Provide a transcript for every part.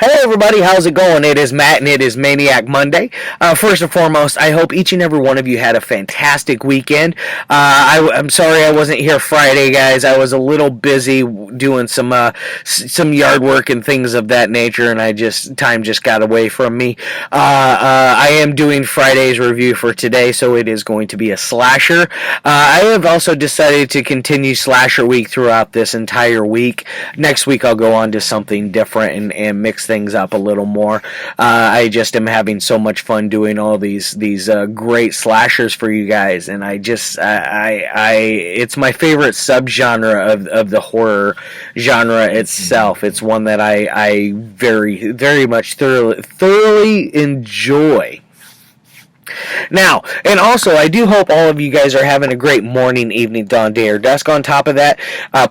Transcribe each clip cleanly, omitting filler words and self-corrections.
Hey everybody, how's it going? It is Matt and it is Maniac Monday. First and foremost, I hope each and every one of you had a fantastic weekend. I'm sorry I wasn't here Friday, guys. I was a little busy doing some yard work and things of that nature, and time just got away from me. I am doing Friday's review for today, so it is going to be a slasher. I have also decided to continue slasher week throughout this entire week. Next week I'll go on to something different and mix things up a little more. I just am having so much fun doing all these great slashers for you guys, and it's my favorite subgenre of the horror genre itself. It's one that I very very much thoroughly enjoy. Now, and also, I do hope all of you guys are having a great morning, evening, dawn, day, or dusk. On top of that,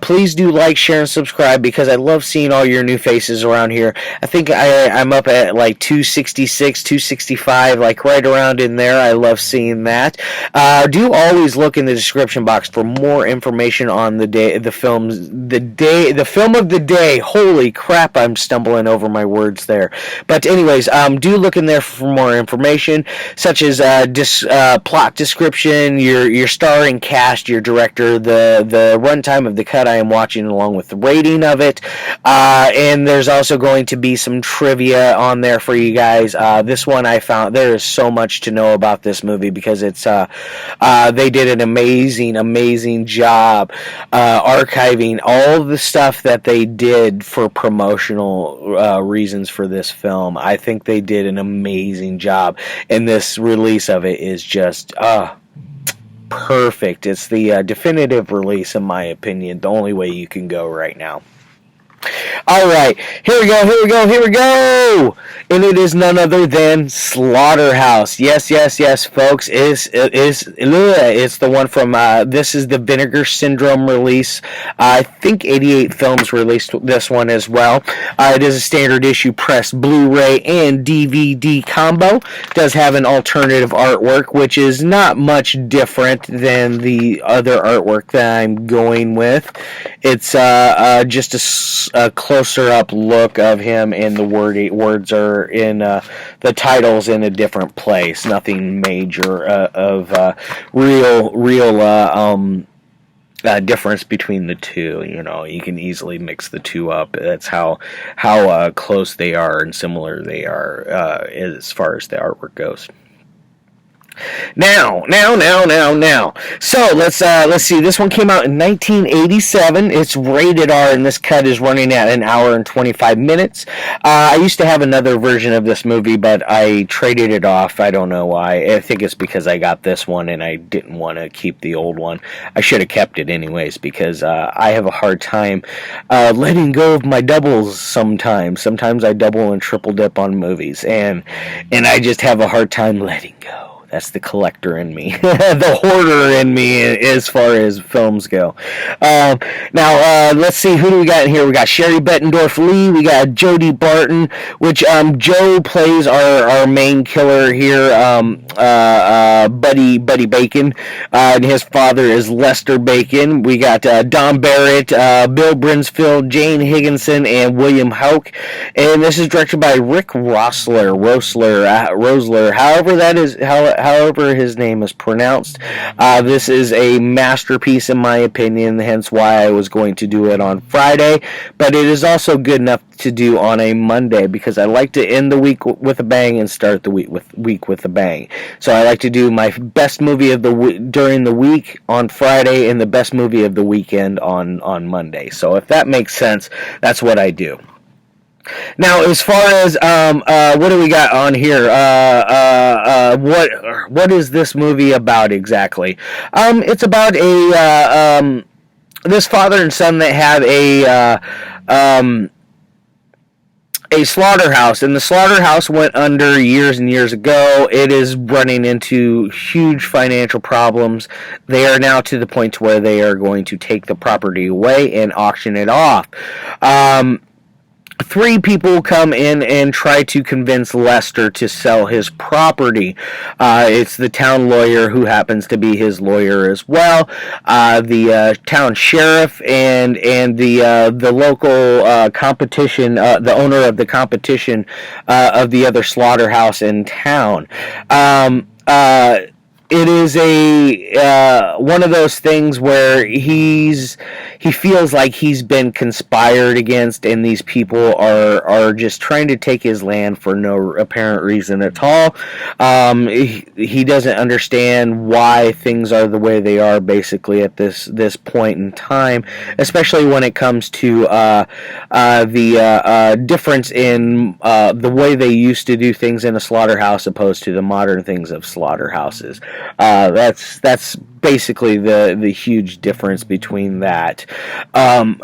please do like, share, and subscribe because I love seeing all your new faces around here. I think I'm up at like 266, 265, like right around in there. I love seeing that. Do always look in the description box for more information on the film of the day. Holy crap, I'm stumbling over my words there. But anyways, do look in there for more information, such as plot description, your starring cast, your director, the runtime of the cut I am watching, along with the rating of it. And there's also going to be some trivia on there for you guys. This one I found there is so much to know about this movie because it's they did an amazing job archiving all the stuff that they did for promotional reasons for this film. I think they did an amazing job, and this release of it is just perfect. It's the definitive release, in my opinion, the only way you can go right now. Alright, here we go! And it is none other than Slaughterhouse. Yes, folks. It's the one from, this is the Vinegar Syndrome release. I think 88 Films released this one as well. It is a standard issue press Blu-ray and DVD combo. It does have an alternative artwork, which is not much different than the other artwork that I'm going with. It's just a closer up look of him, and the words are in the titles in a different place. Nothing major of real difference between the two. You know, you can easily mix the two up. That's how close they are and similar they are as far as the artwork goes. Now. So let's see. This one came out in 1987. It's rated R, and this cut is running at an hour and 25 minutes. I used to have another version of this movie, but I traded it off. I don't know why. I think it's because I got this one and I didn't want to keep the old one. I should have kept it anyways because I have a hard time letting go of my doubles sometimes. Sometimes I double and triple dip on movies, and I just have a hard time letting go. That's the collector in me, the hoarder in me, as far as films go. Now, let's see, who do we got in here? We got Sherry Bendorf Leigh, we got Jodie Barton, which Joe plays our main killer here, Buddy Bacon, and his father is Lester Bacon. We got Don Barrett, Bill Brinsfield, Jane Higginson, and William Hock. And this is directed by Rick Roessler, however his name is pronounced. This is a masterpiece in my opinion, hence why I was going to do it on Friday, but it is also good enough to do on a Monday because I like to end the week with a bang and start the week with a bang. So I like to do my best movie of during the week on Friday and the best movie of the weekend on Monday. So if that makes sense, that's what I do. Now, as far as what do we got on here? What is this movie about exactly? It's about this father and son that have a slaughterhouse, and the slaughterhouse went under years and years ago. It is running into huge financial problems. They are now to the point where they are going to take the property away and auction it off. three people come in and try to convince Lester to sell his property. It's the town lawyer, who happens to be his lawyer as well, the town sheriff, and the local competition, the owner of the competition of the other slaughterhouse in town. It is a one of those things where he feels like he's been conspired against, and these people are just trying to take his land for no apparent reason at all. He doesn't understand why things are the way they are, basically, at this point in time, especially when it comes to the difference in the way they used to do things in a slaughterhouse opposed to the modern things of slaughterhouses. That's basically the huge difference between that,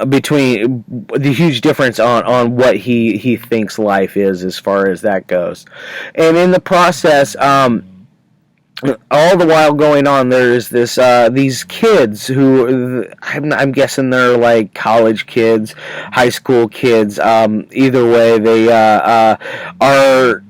between the huge difference on what he thinks life is, as far as that goes. And in the process, all the while going on, there's these kids who I'm guessing they're like college kids, high school kids. Either way, they are.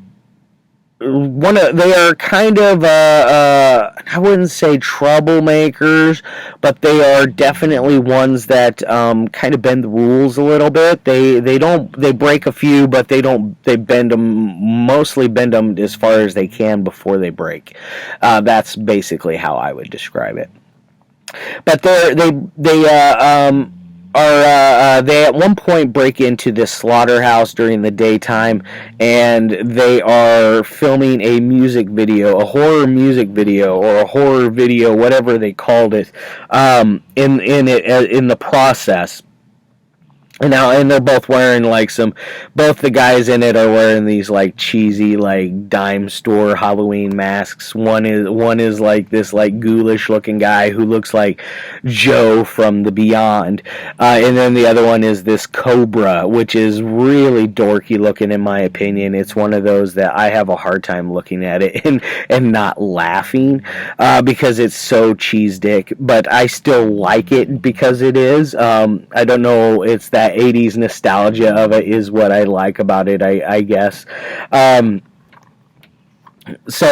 They are kind of I wouldn't say troublemakers, but they are definitely ones that kind of bend the rules a little bit. They break a few, but they mostly bend them as far as they can before they break. That's basically how I would describe it. But they at one point break into this slaughterhouse during the daytime, and they are filming a music video, a horror music video, or a horror video, whatever they called it, in the process. And they're both wearing both the guys in it are wearing these like cheesy like dime store Halloween masks. One is like this like ghoulish looking guy who looks like Joe from the Beyond, and then the other one is this Cobra, which is really dorky looking in my opinion. It's one of those that I have a hard time looking at it and not laughing because it's so cheese dick, but I still like it because it is. I don't know, it's that 80s nostalgia of it is what I like about it, I guess. So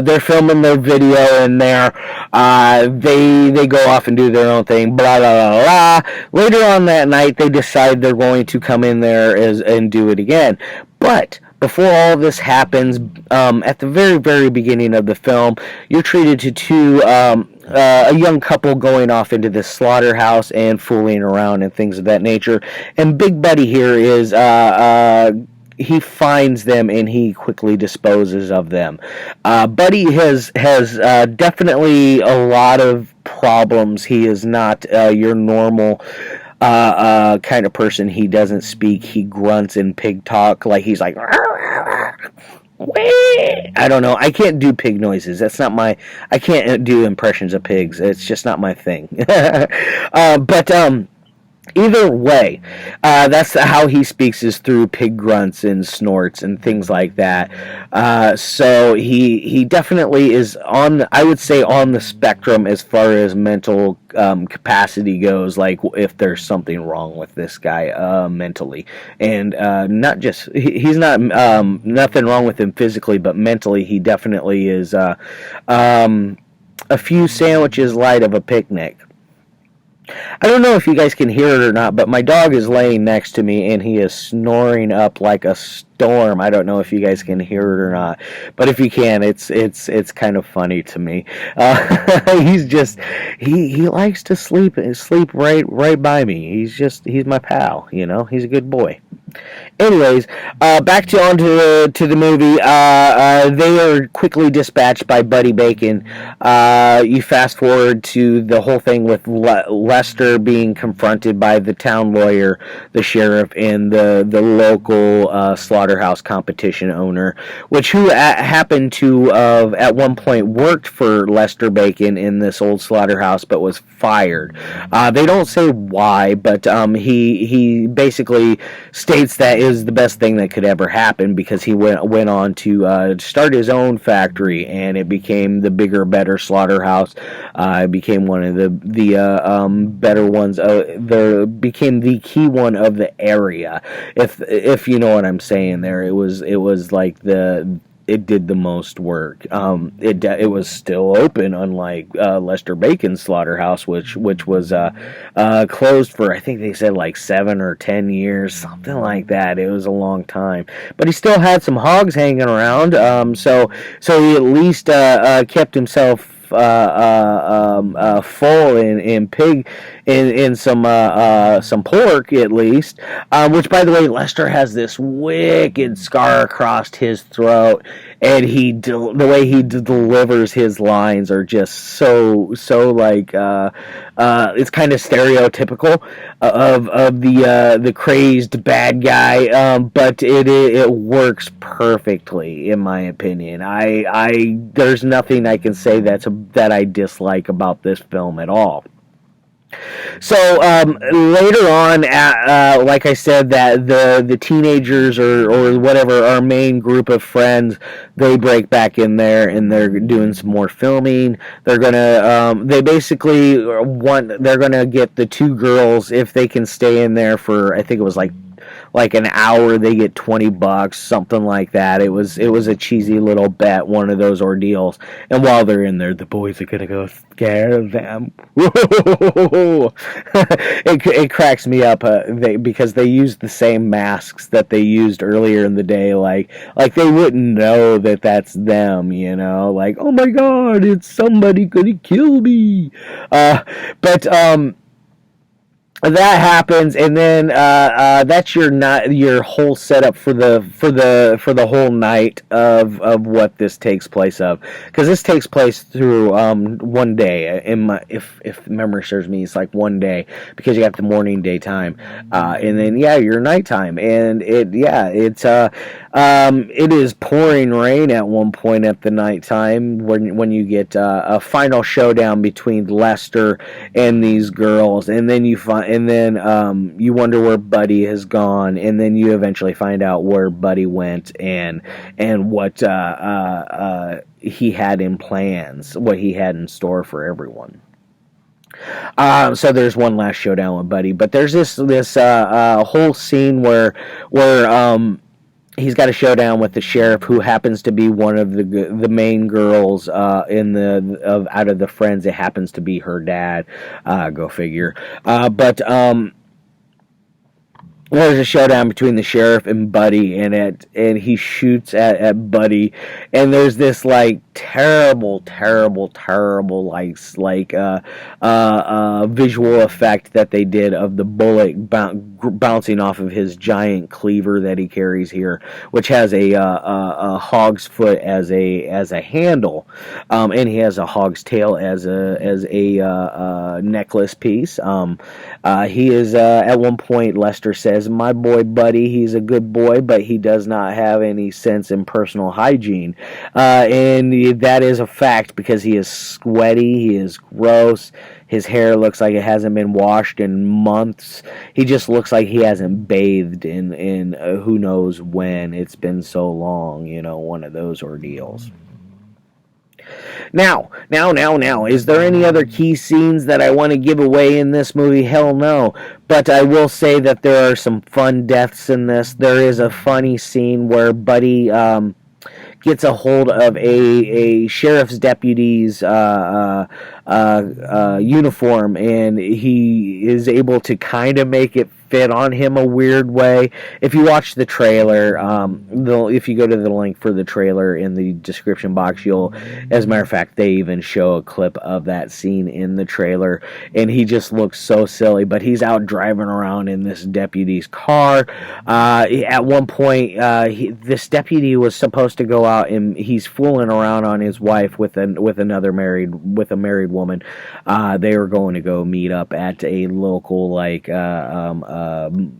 they're filming their video in there. They go off and do their own thing. Blah blah blah blah. Later on that night, they decide they're going to come in there and do it again. But before all of this happens, at the very, very beginning of the film, you're treated to a young couple going off into this slaughterhouse and fooling around and things of that nature. And Big Buddy here is he finds them and he quickly disposes of them. Buddy has definitely a lot of problems. He is not your normal kind of person. He doesn't speak. He grunts in pig talk, like he's like, I don't know. I can't do pig noises. That's not my. I can't do impressions of pigs. It's just not my thing. But either way, that's how he speaks, is through pig grunts and snorts and things like that. So he definitely is on, I would say, on the spectrum as far as mental capacity goes. Like, if there's something wrong with this guy mentally, and not just, he's not nothing wrong with him physically, but mentally he definitely is a few sandwiches light of a picnic. I don't know if you guys can hear it or not, but my dog is laying next to me and he is snoring up like a storm. I don't know if you guys can hear it or not, but if you can, it's kind of funny to me. He's just he likes to sleep right by me. He's my pal, you know. He's a good boy. Anyways, back to the movie. They are quickly dispatched by Buddy Bacon. You fast forward to the whole thing with Lester being confronted by the town lawyer, the sheriff, and the local slaughterhouse slaughterhouse competition owner, who happened to at one point worked for Lester Bacon in this old slaughterhouse, but was fired. They don't say why, but he basically states that it was the best thing that could ever happen, because he went on to start his own factory, and it became the bigger, better slaughterhouse. It became one of the better ones. Became the key one of the area. If you know what I'm saying there, it was like it did the most work. It was still open, unlike Lester Bacon's slaughterhouse, which was closed for, I think they said, like 7 or 10 years, something like that. It was a long time, but he still had some hogs hanging around. So he at least kept himself full in pig, in some pork at least, which, by the way, Lester has this wicked scar across his throat, and the way he delivers his lines are just so like it's kind of stereotypical of the crazed bad guy, but it works perfectly, in my opinion. I there's nothing I can say that I dislike about this film at all. So later on, like I said, that the teenagers or whatever, our main group of friends, they break back in there and they're doing some more filming. They're gonna they're gonna get the two girls, if they can stay in there for, I think it was like an hour, they get $20, something like that. It was a cheesy little bet, one of those ordeals. And while they're in there, the boys are gonna go scare them. It cracks me up because they used the same masks that they used earlier in the day, like they wouldn't know that that's them, like, oh my god, it's somebody gonna kill me. But that happens, and then that's your whole setup for the whole night of what this takes place of, because this takes place through one day. If memory serves me, it's like one day, because you got the morning, daytime, and then your nighttime, and it is pouring rain at one point at the nighttime when you get a final showdown between Lester and these girls, and then you wonder where Buddy has gone, and then you eventually find out where Buddy went and what he had in plans, what he had in store for everyone. So there's one last showdown with Buddy, but there's this whole scene where he's got a showdown with the sheriff, who happens to be one of the main girls out of the friends. It happens to be her dad. Go figure. But there's a showdown between the sheriff and Buddy, and he shoots at Buddy, and there's this like terrible visual effect that they did of the bullet bouncing off of his giant cleaver that he carries here, which has a hog's foot as a handle, and he has a hog's tail as a necklace piece. He is at one point, Lester says, "My boy Buddy, he's a good boy, but he does not have any sense in personal hygiene," and that is a fact, because he is sweaty, he is gross, his hair looks like it hasn't been washed in months. He just looks like he hasn't bathed in who knows when. It's been so long, one of those ordeals. Now, is there any other key scenes that I want to give away in this movie? Hell no. But I will say that there are some fun deaths in this. There is a funny scene where Buddy gets a hold of a sheriff's deputy's uniform, and he is able to kind of make it fit on him a weird way. If you watch the trailer, if you go to the link for the trailer in the description box, as a matter of fact, they even show a clip of that scene in the trailer, and he just looks so silly, but he's out driving around in this deputy's car. At one point, this deputy was supposed to go out, and he's fooling around on his wife with a married woman. They were going to go meet up at a local, like,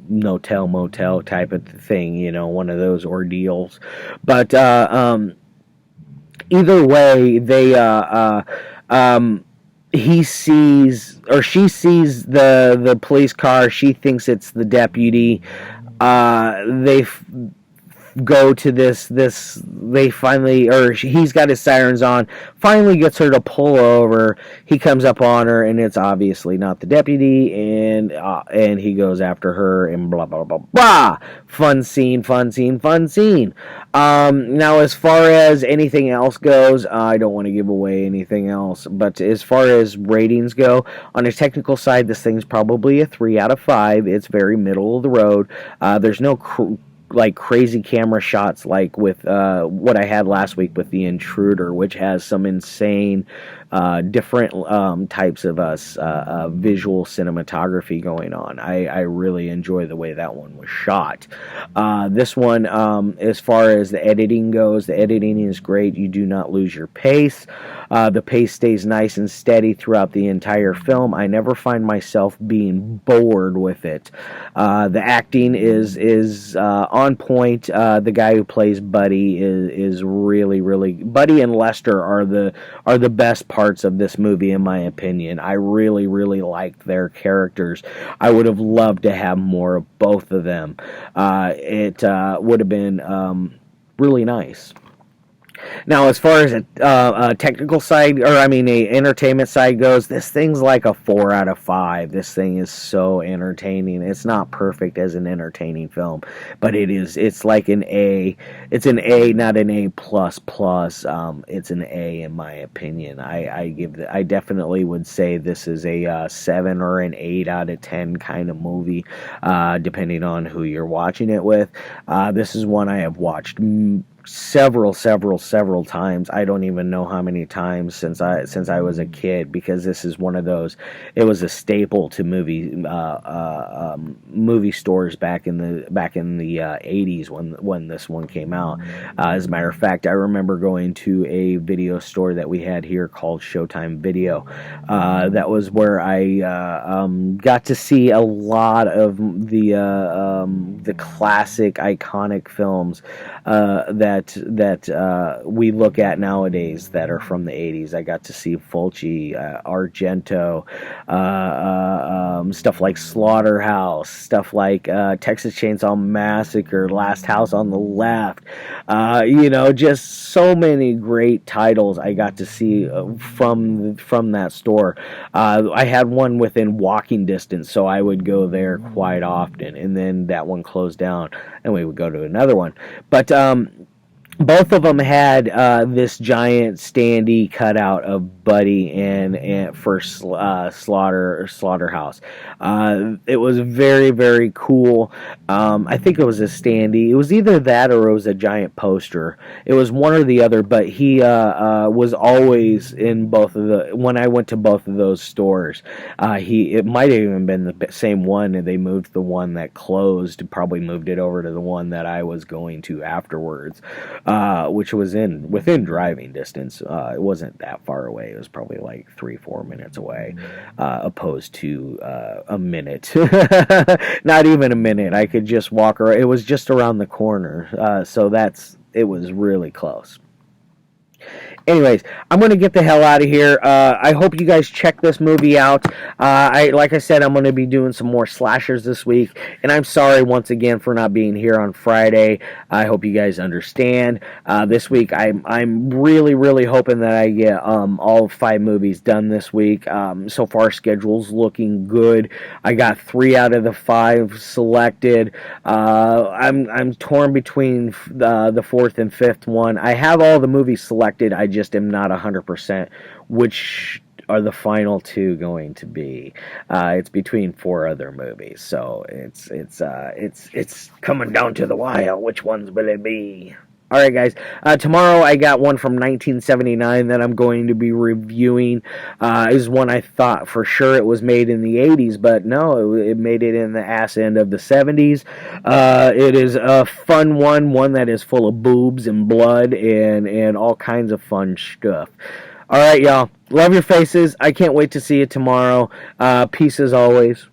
motel, motel type of thing, you know, one of those ordeals. But either way, he sees, or she sees the police car. She thinks it's the deputy. They go to this they finally, or he's got his sirens on, finally gets her to pull over. He comes up on her, and it's obviously not the deputy, and he goes after her, and blah blah blah blah. Fun scene. Now, as far as anything else goes, I don't want to give away anything else, but as far as ratings go, on a technical side, this thing's probably a 3 out of 5. It's very middle of the road. There's no like crazy camera shots like with what I had last week with The Intruder, which has some insane different types of visual cinematography going on. I really enjoy the way that one was shot. This one, as far as the editing goes, the editing is great. You do not lose your pace. The pace stays nice and steady throughout the entire film. I never find myself being bored with it. The acting is on point. The guy who plays Buddy is really, really... Buddy and Lester are the best parts of this movie, in my opinion. I really, really liked their characters. I would have loved to have more of both of them. It would have been really nice. Now, as far as a technical side, or I mean a entertainment side goes, this thing's like a 4 out of 5. This thing is so entertaining. It's not perfect as an entertaining film, but it's like an A. It's an A, not an A plus plus. It's an A in my opinion. I definitely would say this is a 7 or an 8 out of 10 kind of movie, depending on who you're watching it with. This is one I have watched several times. I don't even know how many times since I was a kid, because this is one of those. It was a staple to movie stores back in the 80s when this one came out. As a matter of fact, I remember going to a video store that we had here called Showtime Video. That was where I got to see a lot of the classic iconic films that we look at nowadays that are from the 80s. I got to see Fulci, Argento, stuff like Slaughterhouse, stuff like Texas Chainsaw Massacre, Last House on the Left, just so many great titles I got to see from that store. I had one within walking distance, so I would go there quite often, and then that one closed down, and we would go to another one. But both of them had this giant standee cutout of Buddy and for Slaughterhouse. It was very, very cool. I think it was a standee. It was either that or it was a giant poster. It was one or the other, but he was always in both of the... When I went to both of those stores, it might have even been the same one, and they moved the one that closed, probably moved it over to the one that I was going to afterwards. Which was within driving distance. It wasn't that far away. It was probably like 3-4 minutes away, opposed to a minute. Not even a minute. I could just walk around. It was just around the corner. It was really close. Anyways, I'm going to get the hell out of here. I hope you guys check this movie out. Like I said, I'm going to be doing some more slashers this week, and I'm sorry once again for not being here on Friday. I hope you guys understand. This week, I'm really, really hoping that I get all 5 movies done this week. So far, schedule's looking good. I got 3 out of the 5 selected. I'm torn between the 4th and 5th one. I have all the movies selected. I just am not 100% which are the final 2 going to be. It's between 4 other movies, so it's coming down to the wire. Which ones will it be? Alright guys, tomorrow I got one from 1979 that I'm going to be reviewing. Is one I thought for sure it was made in the 80s, but no, it made it in the ass end of the 70s. It is a fun one that is full of boobs and blood and all kinds of fun stuff. Alright y'all, Love your faces. I can't wait to see you tomorrow. Peace as always.